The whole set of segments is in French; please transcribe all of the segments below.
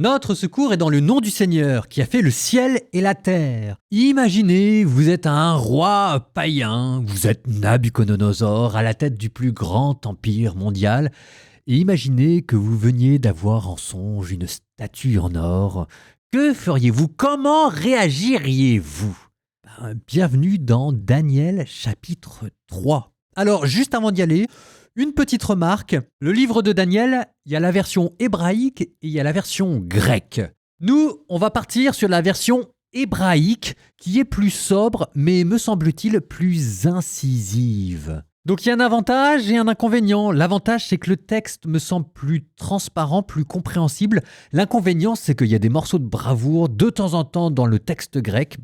Notre secours est dans le nom du Seigneur qui a fait le ciel et la terre. Imaginez, vous êtes un roi païen, vous êtes Nabuchodonosor à la tête du plus grand empire mondial, et imaginez que vous veniez d'avoir en songe une statue en or. Que feriez-vous? Comment réagiriez-vous? Bienvenue dans Daniel chapitre 3. Alors, juste avant d'y aller, une petite remarque, le livre de Daniel, il y a la version hébraïque et il y a la version grecque. Nous, on va partir sur la version hébraïque qui est plus sobre, mais me semble-t-il plus incisive. Donc il y a un avantage et un inconvénient. L'avantage, c'est que le texte me semble plus transparent, plus compréhensible. L'inconvénient, c'est qu'il y a des morceaux de bravoure de temps en temps dans le texte grec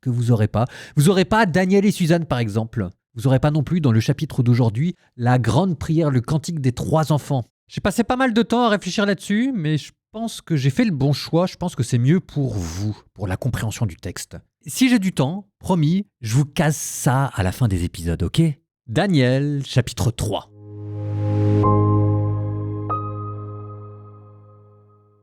que vous n'aurez pas. Vous n'aurez pas Daniel et Suzanne, par exemple. Vous n'aurez pas non plus dans le chapitre d'aujourd'hui la grande prière, le cantique des 3 enfants. J'ai passé pas mal de temps à réfléchir là-dessus, mais je pense que j'ai fait le bon choix. Je pense que c'est mieux pour vous, pour la compréhension du texte. Si j'ai du temps, promis, je vous case ça à la fin des épisodes, ok? Daniel, chapitre 3.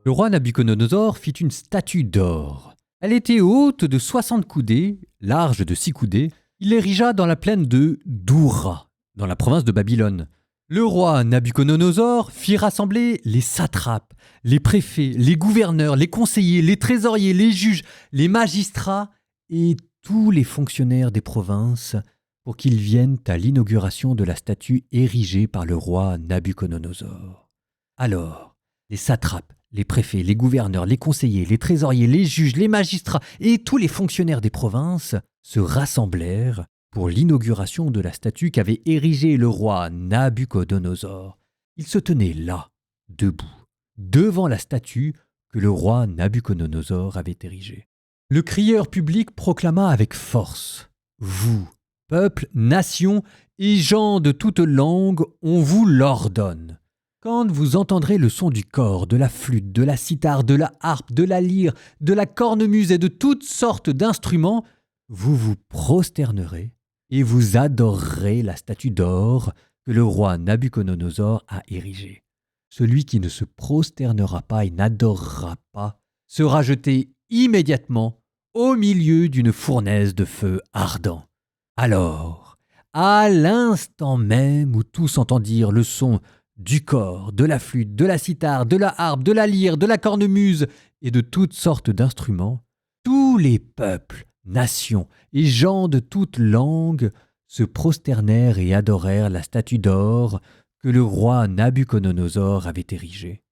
Le roi Nabuchodonosor fit une statue d'or. Elle était haute de 60 coudées, large de 6 coudées. Il l'érigea dans la plaine de Doura, dans la province de Babylone. Le roi Nabuchodonosor fit rassembler les satrapes, les préfets, les gouverneurs, les conseillers, les trésoriers, les juges, les magistrats et tous les fonctionnaires des provinces pour qu'ils viennent à l'inauguration de la statue érigée par le roi Nabuchodonosor. Alors, les satrapes, les préfets, les gouverneurs, les conseillers, les trésoriers, les juges, les magistrats et tous les fonctionnaires des provinces se rassemblèrent pour l'inauguration de la statue qu'avait érigée le roi Nabuchodonosor. Ils se tenaient là, debout, devant la statue que le roi Nabuchodonosor avait érigée. Le crieur public proclama avec force « Vous, peuple, nation et gens de toute langue, on vous l'ordonne. Quand vous entendrez le son du cor, de la flûte, de la cithare, de la harpe, de la lyre, de la cornemuse et de toutes sortes d'instruments, vous vous prosternerez et vous adorerez la statue d'or que le roi Nabuchodonosor a érigée. Celui qui ne se prosternera pas et n'adorera pas sera jeté immédiatement au milieu d'une fournaise de feu ardent. Alors, à l'instant même où tous entendirent le son du cor, de la flûte, de la cithare, de la harpe, de la lyre, de la cornemuse et de toutes sortes d'instruments, tous les peuples, nations et gens de toutes langues se prosternèrent et adorèrent la statue d'or que le roi Nabuchodonosor avait érigée.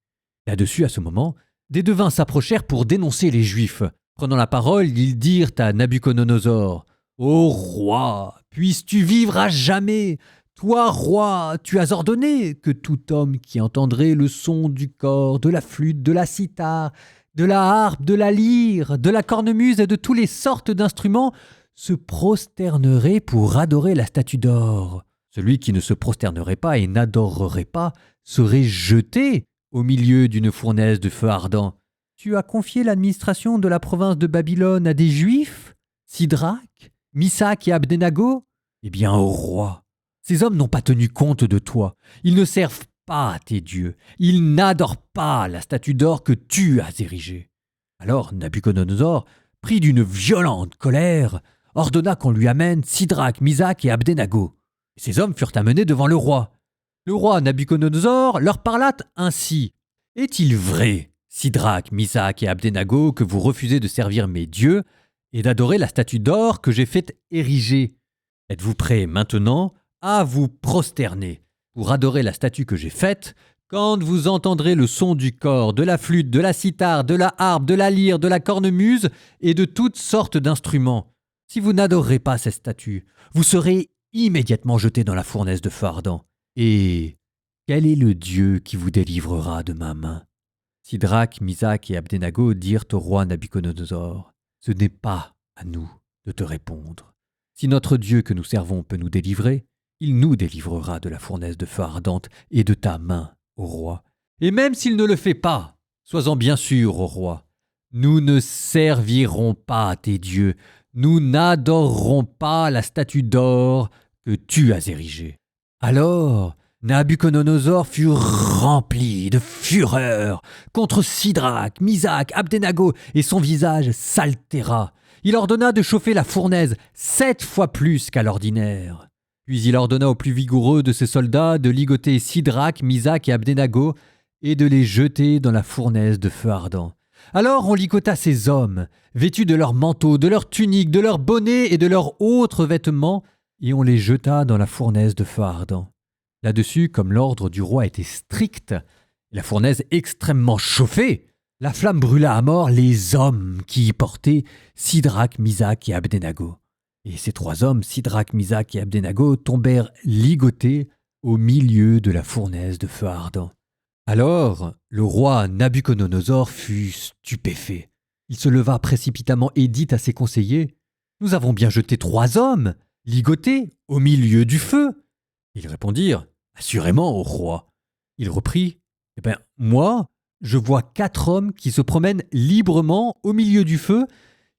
Là-dessus, à ce moment, des devins s'approchèrent pour dénoncer les Juifs. Prenant la parole, ils dirent à Nabuchodonosor « Ô roi, puisses-tu vivre à jamais ? Toi, roi, tu as ordonné que tout homme qui entendrait le son du cor, de la flûte, de la cithare, de la harpe, de la lyre, de la cornemuse et de toutes les sortes d'instruments se prosternerait pour adorer la statue d'or. Celui qui ne se prosternerait pas et n'adorerait pas serait jeté au milieu d'une fournaise de feu ardent. Tu as confié l'administration de la province de Babylone à des Juifs, Sidrac, Missac et Abdenago? Eh bien, ô roi, ces hommes n'ont pas tenu compte de toi. Ils ne servent pas tes dieux. Ils n'adorent pas la statue d'or que tu as érigée. Alors Nabuchodonosor, pris d'une violente colère, ordonna qu'on lui amène Sidrac, Misac et Abdenago. Ces hommes furent amenés devant le roi. Le roi Nabuchodonosor leur parla ainsi. « Est-il vrai, Sidrac, Misac et Abdenago, que vous refusez de servir mes dieux et d'adorer la statue d'or que j'ai fait ériger? Êtes-vous prêts maintenant à vous prosterner pour adorer la statue que j'ai faite quand vous entendrez le son du cor, de la flûte, de la cithare, de la harpe, de la lyre, de la cornemuse et de toutes sortes d'instruments? Si vous n'adorerez pas cette statue, vous serez immédiatement jeté dans la fournaise de feu ardent. Et quel est le Dieu qui vous délivrera de ma main ?» Sidrac, Misac et Abdenago dirent au roi Nabuchodonosor, « Ce n'est pas à nous de te répondre. Si notre Dieu que nous servons peut nous délivrer, il nous délivrera de la fournaise de feu ardente et de ta main, ô roi. Et même s'il ne le fait pas, sois-en bien sûr, ô roi, nous ne servirons pas tes dieux, nous n'adorerons pas la statue d'or que tu as érigée. » Alors Nabuchodonosor fut rempli de fureur contre Sidrac, Misac, Abdenago, et son visage s'altéra. Il ordonna de chauffer la fournaise 7 fois plus qu'à l'ordinaire. Puis il ordonna aux plus vigoureux de ses soldats de ligoter Sidrac, Misac et Abdenago et de les jeter dans la fournaise de feu ardent. Alors on ligota ces hommes, vêtus de leurs manteaux, de leurs tuniques, de leurs bonnets et de leurs autres vêtements, et on les jeta dans la fournaise de feu ardent. Là-dessus, comme l'ordre du roi était strict, et la fournaise extrêmement chauffée, la flamme brûla à mort les hommes qui y portaient Sidrac, Misac et Abdenago. Et ces 3 hommes, Sidrac, Misac et Abdenago, tombèrent ligotés au milieu de la fournaise de feu ardent. Alors, le roi Nabuchodonosor fut stupéfait. Il se leva précipitamment et dit à ses conseillers : « Nous avons bien jeté 3 hommes, ligotés, au milieu du feu. » Ils répondirent : « Assurément, ô roi. » Il reprit : « moi, je vois 4 hommes qui se promènent librement au milieu du feu.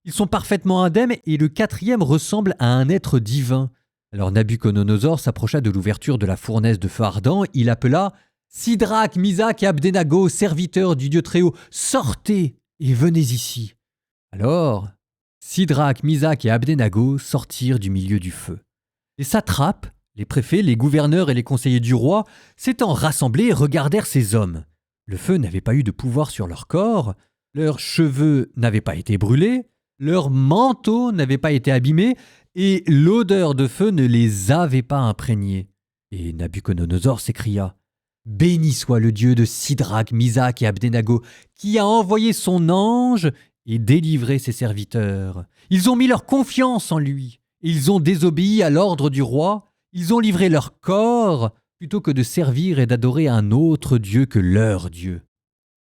Ils sont parfaitement indemnes et le 4e ressemble à un être divin. » Alors Nabuchodonosor s'approcha de l'ouverture de la fournaise de feu ardent. Il appela : « Sidrac, Misac et Abdenago, serviteurs du Dieu Très-Haut, sortez et venez ici. » Alors, Sidrac, Misac et Abdenago sortirent du milieu du feu. Les satrapes, les préfets, les gouverneurs et les conseillers du roi, s'étant rassemblés, regardèrent ces hommes. Le feu n'avait pas eu de pouvoir sur leur corps, leurs cheveux n'avaient pas été brûlés, leurs manteaux n'avaient pas été abîmés, et l'odeur de feu ne les avait pas imprégnés. Et Nabuchodonosor s'écria : « Béni soit le Dieu de Sidrac, Misac et Abdenago, qui a envoyé son ange et délivré ses serviteurs. Ils ont mis leur confiance en lui. Ils ont désobéi à l'ordre du roi. Ils ont livré leur corps plutôt que de servir et d'adorer un autre Dieu que leur Dieu.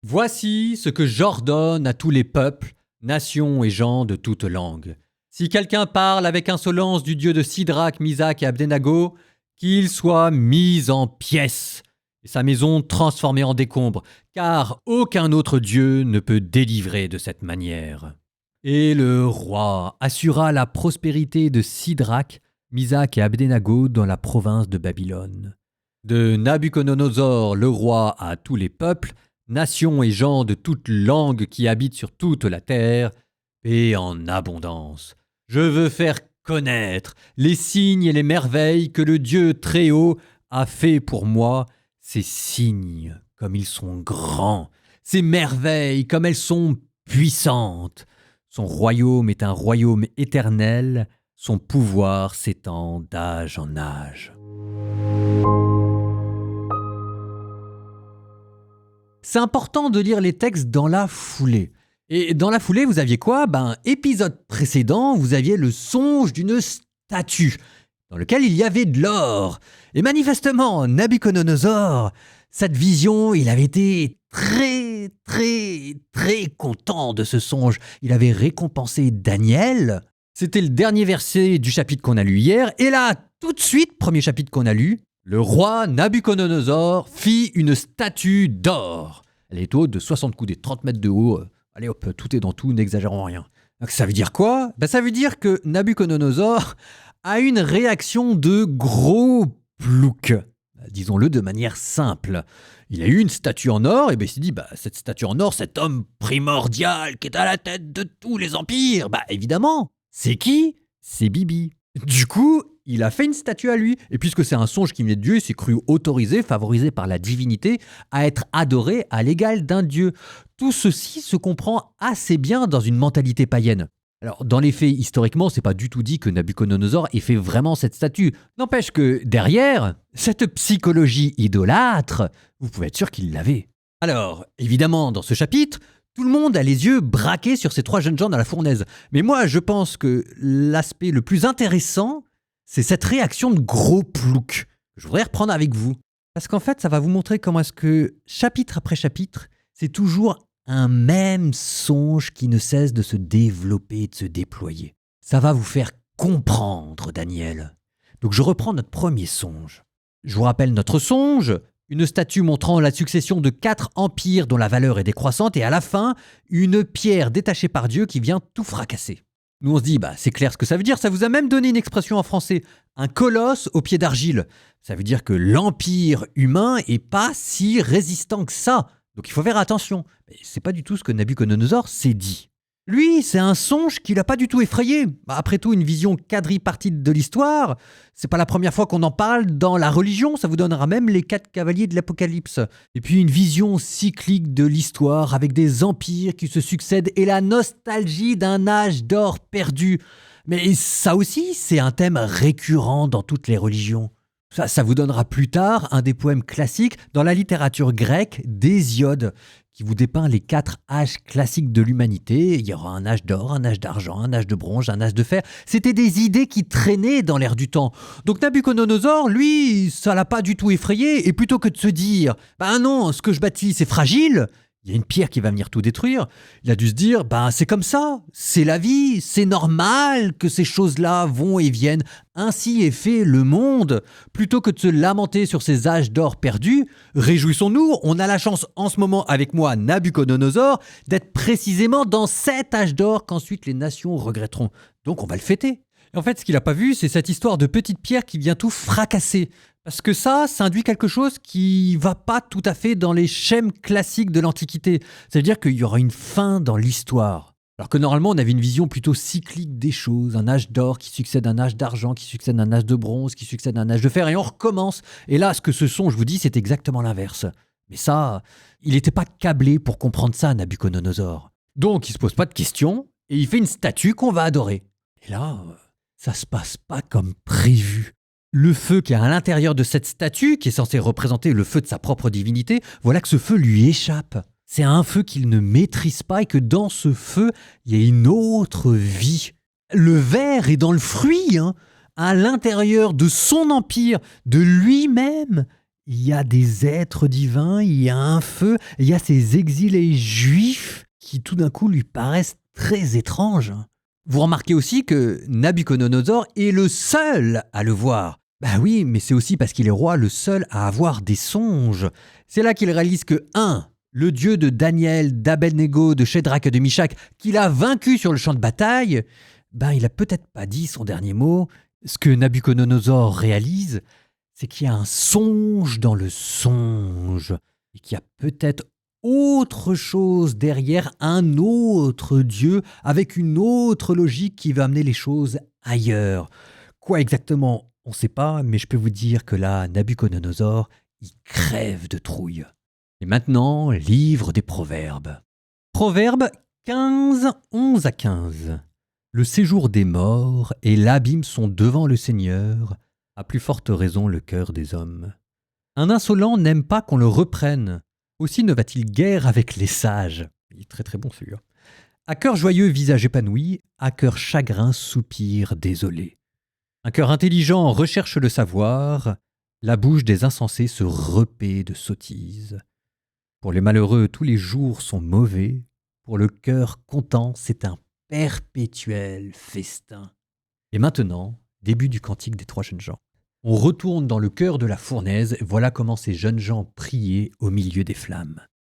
Voici ce que j'ordonne à tous les peuples, nations et gens de toute langue. Si quelqu'un parle avec insolence du Dieu de Sidrac, Misac et Abdenago, qu'il soit mis en pièces et sa maison transformée en décombres, car aucun autre Dieu ne peut délivrer de cette manière. » Et le roi assura la prospérité de Sidrac, Misac et Abdenago dans la province de Babylone. De Nabuchodonosor le roi à tous les peuples, nations et gens de toute langue qui habitent sur toute la terre, paix en abondance. Je veux faire connaître les signes et les merveilles que le Dieu Très-Haut a fait pour moi, ces signes comme ils sont grands, ces merveilles comme elles sont puissantes. Son royaume est un royaume éternel, son pouvoir s'étend d'âge en âge. C'est important de lire les textes dans la foulée. Et dans la foulée, vous aviez quoi ? Épisode précédent, vous aviez le songe d'une statue, dans lequel il y avait de l'or. Et manifestement, Nabuchodonosor, cette vision, il avait été très content de ce songe. Il avait récompensé Daniel. C'était le dernier verset du chapitre qu'on a lu hier. Et là, tout de suite, premier chapitre qu'on a lu, le roi Nabuchodonosor fit une statue d'or. Elle est haute de 60 coudées, 30 mètres de haut. Allez hop, tout est dans tout, n'exagérons rien. Donc, ça veut dire quoi ? Ça veut dire que Nabuchodonosor a une réaction de gros plouc. Disons-le de manière simple. Il a eu une statue en or, et il s'est dit, cette statue en or, cet homme primordial qui est à la tête de tous les empires, évidemment, c'est qui ? C'est Bibi. Du coup, il a fait une statue à lui. Et puisque c'est un songe qui venait de Dieu, il s'est cru autorisé, favorisé par la divinité, à être adoré à l'égal d'un dieu. Tout ceci se comprend assez bien dans une mentalité païenne. Alors, dans les faits, historiquement, c'est pas du tout dit que Nabuchodonosor ait fait vraiment cette statue. N'empêche que, derrière, cette psychologie idolâtre, vous pouvez être sûr qu'il l'avait. Alors, évidemment, dans ce chapitre, tout le monde a les yeux braqués sur ces 3 jeunes gens dans la fournaise. Mais moi, je pense que l'aspect le plus intéressant, c'est cette réaction de gros plouc. Je voudrais reprendre avec vous. Parce qu'en fait, ça va vous montrer comment est-ce que, chapitre après chapitre, c'est toujours un même songe qui ne cesse de se développer, de se déployer. Ça va vous faire comprendre, Daniel. Donc je reprends notre premier songe. Je vous rappelle notre songe, une statue montrant la succession de 4 empires dont la valeur est décroissante et à la fin, une pierre détachée par Dieu qui vient tout fracasser. Nous on se dit, c'est clair ce que ça veut dire, ça vous a même donné une expression en français, un colosse au pied d'argile. Ça veut dire que l'empire humain est pas si résistant que ça. Donc il faut faire attention. Mais c'est pas du tout ce que Nabuchodonosor s'est dit. Lui, c'est un songe qui l'a pas du tout effrayé. Après tout, une vision quadripartite de l'histoire, c'est pas la première fois qu'on en parle dans la religion, ça vous donnera même les 4 cavaliers de l'Apocalypse. Et puis une vision cyclique de l'histoire avec des empires qui se succèdent et la nostalgie d'un âge d'or perdu. Mais ça aussi, c'est un thème récurrent dans toutes les religions. Ça vous donnera plus tard un des poèmes classiques dans la littérature grecque d'Hésiode, qui vous dépeint les 4 âges classiques de l'humanité. Il y aura un âge d'or, un âge d'argent, un âge de bronze, un âge de fer. C'était des idées qui traînaient dans l'air du temps. Donc Nabuchodonosor, lui, ça l'a pas du tout effrayé. Et plutôt que de se dire « non, ce que je bâtis, c'est fragile », il y a une pierre qui va venir tout détruire. Il a dû se dire, c'est comme ça, c'est la vie, c'est normal que ces choses-là vont et viennent. Ainsi est fait le monde. Plutôt que de se lamenter sur ces âges d'or perdus, réjouissons-nous, on a la chance en ce moment avec moi, Nabuchodonosor, d'être précisément dans cet âge d'or qu'ensuite les nations regretteront. Donc on va le fêter. Et en fait, ce qu'il n'a pas vu, c'est cette histoire de petite pierre qui vient tout fracasser. Parce que ça induit quelque chose qui va pas tout à fait dans les schèmes classiques de l'Antiquité. Ça veut dire qu'il y aura une fin dans l'histoire. Alors que normalement, on avait une vision plutôt cyclique des choses. Un âge d'or qui succède à un âge d'argent, qui succède à un âge de bronze, qui succède à un âge de fer, et on recommence. Et là, ce que ce sont, je vous dis, c'est exactement l'inverse. Mais ça, il n'était pas câblé pour comprendre ça, Nabuchodonosor. Donc, il se pose pas de questions, et il fait une statue qu'on va adorer. Et là, ça se passe pas comme prévu. Le feu qui est à l'intérieur de cette statue, qui est censé représenter le feu de sa propre divinité, voilà que ce feu lui échappe. C'est un feu qu'il ne maîtrise pas et que dans ce feu, il y a une autre vie. Le ver est dans le fruit, à l'intérieur de son empire, de lui-même. Il y a des êtres divins, il y a un feu, il y a ces exilés juifs qui tout d'un coup lui paraissent très étranges. Vous remarquez aussi que Nabuchodonosor est le seul à le voir. Oui, mais c'est aussi parce qu'il est roi le seul à avoir des songes. C'est là qu'il réalise que 1. Le Dieu de Daniel, d'Abednego, de Shadrach et de Mishach, qu'il a vaincu sur le champ de bataille, il a peut-être pas dit son dernier mot. Ce que Nabuchodonosor réalise, c'est qu'il y a un songe dans le songe, et qu'il y a peut-être autre chose derrière, un autre Dieu, avec une autre logique qui va amener les choses ailleurs. Quoi exactement ? On ne sait pas, mais je peux vous dire que là, Nabuchodonosor, il crève de trouille. Et maintenant, livre des Proverbes. Proverbes 15, 11 à 15. Le séjour des morts et l'abîme sont devant le Seigneur, à plus forte raison le cœur des hommes. Un insolent n'aime pas qu'on le reprenne, aussi ne va-t-il guère avec les sages. Il est très très bon celui-là. À cœur joyeux, visage épanoui, à cœur chagrin, soupir désolé. Un cœur intelligent recherche le savoir, la bouche des insensés se repaît de sottises. Pour les malheureux, tous les jours sont mauvais, pour le cœur content, c'est un perpétuel festin. Et maintenant, début du cantique des 3 jeunes gens. On retourne dans le cœur de la fournaise, voilà comment ces jeunes gens priaient au milieu des flammes.